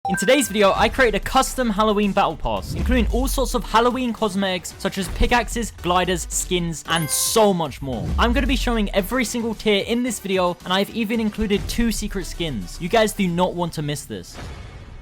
In today's video, I created a custom Halloween battle pass, including all sorts of Halloween cosmetics such as pickaxes, gliders, skins, and so much more. I'm going to be showing every single tier in this video, and I've even included 2 secret skins. You guys do not want to miss this.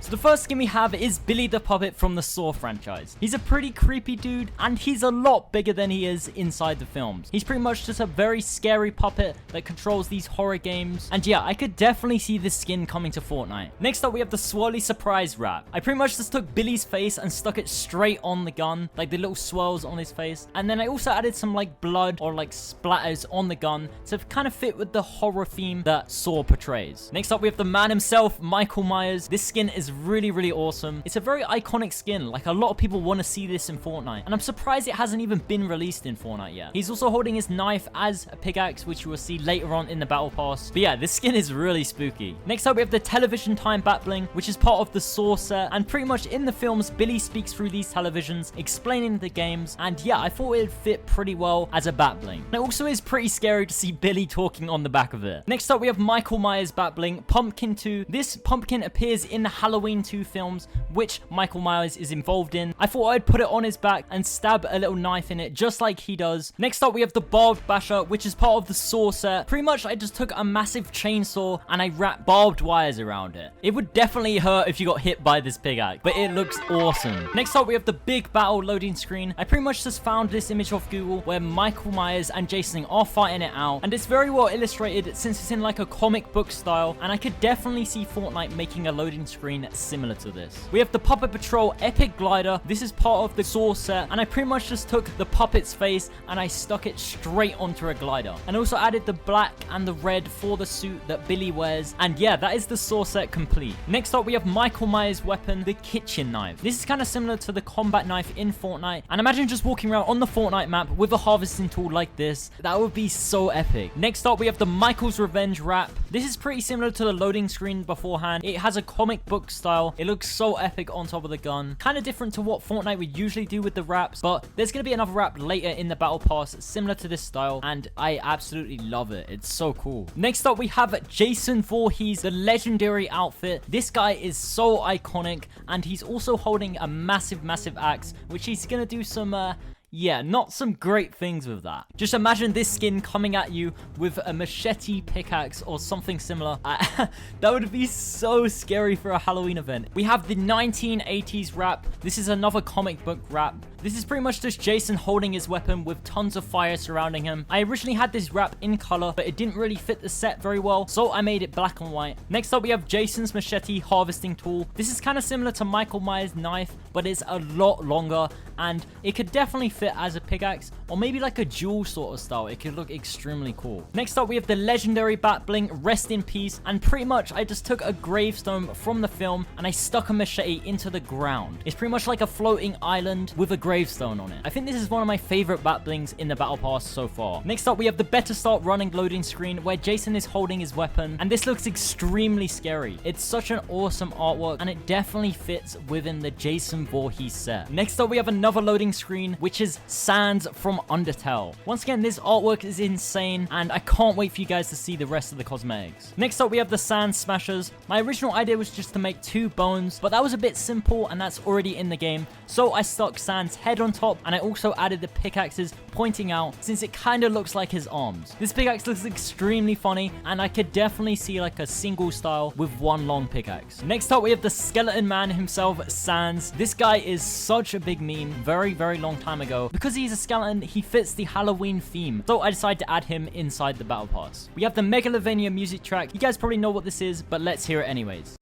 So the first skin we have is Billy the Puppet from the Saw franchise. He's a pretty creepy dude, and he's a lot bigger than he is inside the films. He's pretty much just a very scary puppet that controls these horror games. And yeah, I could definitely see this skin coming to Fortnite. Next up, we have the Swirly Surprise Wrap. I pretty much just took Billy's face and stuck it straight on the gun, like the little swirls on his face. And then I also added some like blood or like splatters on the gun to kind of fit with the horror theme that Saw portrays. Next up, we have the man himself, Michael Myers. This skin is really awesome. It's a very iconic skin. Like, a lot of people want to see this in Fortnite, and I'm surprised it hasn't even been released in Fortnite yet. He's also holding his knife as a pickaxe, which you will see later on in the battle pass. But yeah, this skin is really spooky. Next up, we have the television time bat bling, which is part of the Saw set, and pretty much in the films, Billy speaks through these televisions explaining the games, and yeah, I thought it'd fit pretty well as a bat bling. And it also is pretty scary to see Billy talking on the back of it. Next up, we have Michael Myers bat bling, Pumpkin 2. This pumpkin appears in the Halloween 2 films, which Michael Myers is involved in. I thought I'd put it on his back and stab a little knife in it just like he does. Next up, we have the Barbed Basher, which is part of the Saw set. Pretty much I just took a massive chainsaw and I wrapped barbed wires around it. It would definitely hurt if you got hit by this pickaxe, but it looks awesome. Next up, we have the big battle loading screen. I pretty much just found this image off Google where Michael Myers and Jason are fighting it out, and it's very well illustrated since it's in like a comic book style, and I could definitely see Fortnite making a loading screen similar to this. We have the Puppet Patrol Epic Glider. This is part of the Saw set, and I pretty much just took the puppet's face and I stuck it straight onto a glider, and also added the black and the red for the suit that Billy wears. And yeah, that is the Saw set complete. Next up, we have Michael Myers' weapon, the kitchen knife. This is kind of similar to the combat knife in Fortnite, and imagine just walking around on the Fortnite map with a harvesting tool like this. That would be so epic. Next up, we have the Michael's Revenge wrap. This is pretty similar to the loading screen beforehand. It has a comic book style. It looks so epic on top of the gun. Kind of different to what Fortnite would usually do with the wraps, but there's going to be another wrap later in the battle pass similar to this style, and I absolutely love it. It's so cool. Next up, we have Jason Voorhees, the legendary outfit. This guy is so iconic, and he's also holding a massive axe, which he's going to do some yeah, not some great things with that. Just imagine this skin coming at you with a machete pickaxe or something similar. That would be so scary for a Halloween event. We have the 1980s wrap. This is another comic book wrap. This is pretty much just Jason holding his weapon with tons of fire surrounding him. I originally had this wrap in color, but it didn't really fit the set very well, so I made it black and white. Next up, we have Jason's machete harvesting tool. This is kind of similar to Michael Myers' knife, but it's a lot longer, and it could definitely fit as a pickaxe, or maybe like a dual sort of style. It could look extremely cool. Next up, we have the legendary bat bling, Rest in Peace, and pretty much I just took a gravestone from the film and I stuck a machete into the ground. It's pretty much like a floating island with a gravestone on it. I think this is one of my favorite bat blings in the battle pass so far. Next up, we have the Better Start Running loading screen where Jason is holding his weapon, and this looks extremely scary. It's such an awesome artwork, and it definitely fits within the Jason Voorhees set. Next up, we have another loading screen, which is Sans from Undertale. Once again, this artwork is insane, and I can't wait for you guys to see the rest of the cosmetics. Next up, we have the Sans Smashers. My original idea was just to make 2 bones, but that was a bit simple, and that's already in the game, so I stuck Sans' head on top, and I also added the pickaxes pointing out, since it kind of looks like his arms. This pickaxe looks extremely funny, and I could definitely see like a single style with one long pickaxe. Next up, we have the Skeleton Man himself, Sans. This guy is such a big meme, very long time ago. Because he's a skeleton, he fits the Halloween theme, so I decided to add him inside the battle pass. We have the Megalovania music track. You guys probably know what this is, but let's hear it anyways.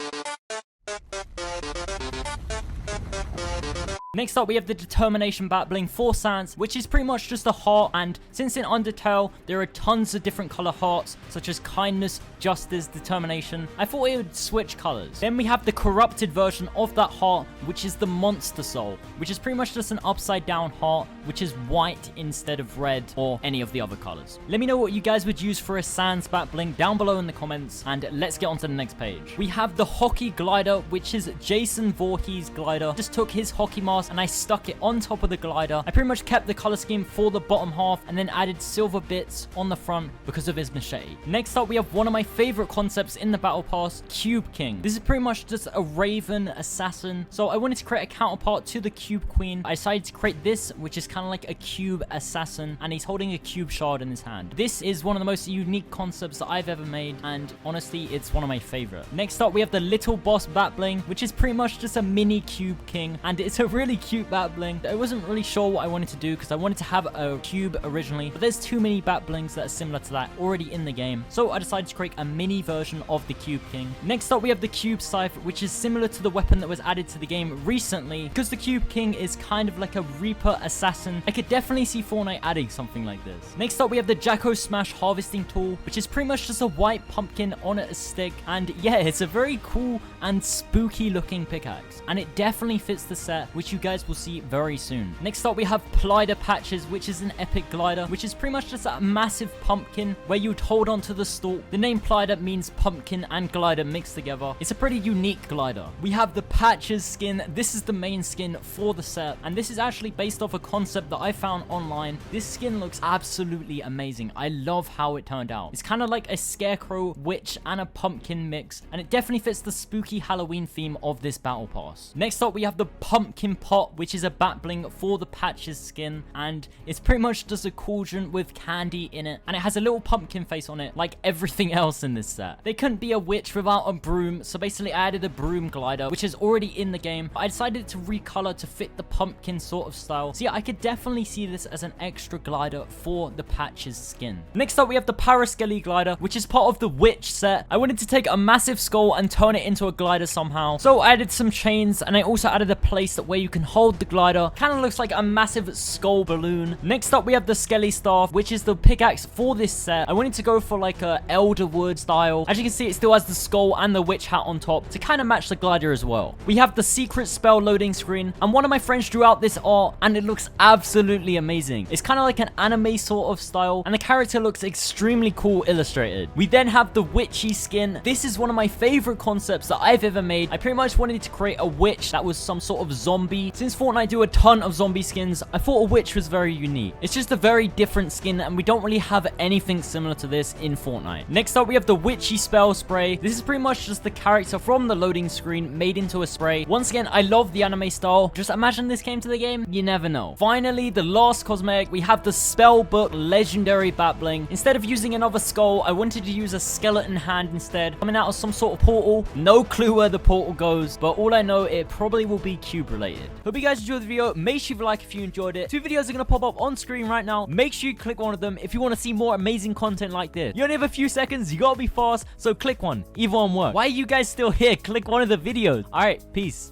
Next up, we have the Determination bat bling for Sans, which is pretty much just a heart, and since in Undertale, there are tons of different color hearts, such as kindness, justice, determination, I thought it would switch colors. Then we have the corrupted version of that heart, which is the Monster Soul, which is pretty much just an upside down heart, which is white instead of red or any of the other colors. Let me know what you guys would use for a Sans bat bling down below in the comments, and let's get on to the next page. We have the Hockey Glider, which is Jason Voorhees' glider. Just took his hockey mask pass and I stuck it on top of the glider. I pretty much kept the color scheme for the bottom half and then added silver bits on the front because of his machete. Next up, we have one of my favorite concepts in the battle pass, Cube King. This is pretty much just a raven assassin. So I wanted to create a counterpart to the Cube Queen. I decided to create this, which is kind of like a cube assassin, and he's holding a cube shard in his hand. This is one of the most unique concepts that I've ever made, and honestly, it's one of my favorite. Next up, we have the little boss bat bling, which is pretty much just a mini Cube King, and it's a really cute bat bling. I wasn't really sure what I wanted to do because I wanted to have a cube originally, but there's too many bat blings that are similar to that already in the game, so I decided to create a mini version of the Cube King. Next up, we have the Cube Scythe, which is similar to the weapon that was added to the game recently. Because the Cube King is kind of like a Reaper assassin, I could definitely see Fortnite adding something like this. Next up, we have the Jacko Smash harvesting tool, which is pretty much just a white pumpkin on a stick, and yeah, it's a very cool and spooky looking pickaxe, and it definitely fits the set, which you guys will see very soon. Next up, we have Glider Patches, which is an epic glider, which is pretty much just a massive pumpkin where you'd hold on to the stalk. The name Glider means pumpkin and glider mixed together. It's a pretty unique glider. We have the Patches skin. This is the main skin for the set, and this is actually based off a concept that I found online. This skin looks absolutely amazing. I love how it turned out. It's kind of like a scarecrow, witch, and a pumpkin mix, and it definitely fits the spooky Halloween theme of this battle pass. Next up, we have the pumpkin pot, which is a bat bling for the Patches skin, and it's pretty much just a cauldron with candy in it, and it has a little pumpkin face on it like everything else in this set. They couldn't be a witch without a broom, so basically I added a broom glider, which is already in the game. I decided to recolor to fit the pumpkin sort of style. So yeah, I could definitely see this as an extra glider for the Patches skin. Next up, we have the Paraskelly glider, which is part of the witch set. I wanted to take a massive skull and turn it into a glider somehow, so I added some chains, and I also added a place that where you can hold the glider. Kind of looks like a massive skull balloon. Next up, we have the Skelly Staff, which is the pickaxe for this set. I wanted to go for like a Elderwood style. As you can see, it still has the skull and the witch hat on top to kind of match the glider as well. We have the secret spell loading screen, and one of my friends drew out this art, and it looks absolutely amazing. It's kind of like an anime sort of style, and the character looks extremely cool illustrated. We then have the witchy skin. This is one of my favorite concepts that I've ever made. I pretty much wanted to create a witch that was some sort of zombie. Since Fortnite do a ton of zombie skins, I thought a witch was very unique. It's just a very different skin, and we don't really have anything similar to this in Fortnite. Next up, we have the witchy spell spray. This is pretty much just the character from the loading screen made into a spray. Once again, I love the anime style. Just imagine this came to the game. You never know. Finally, the last cosmetic, we have the Spellbook legendary bat bling. Instead of using another skull, I wanted to use a skeleton hand instead, coming out of some sort of portal. No clue where the portal goes, but all I know, it probably will be cube related. Hope you guys enjoyed the video. Make sure you like if you enjoyed it. 2 videos are going to pop up on screen right now. Make sure you click one of them if you want to see more amazing content like this. You only have a few seconds. You gotta be fast, so click one. Either one works. Why are you guys still here? Click one of the videos. All right, peace.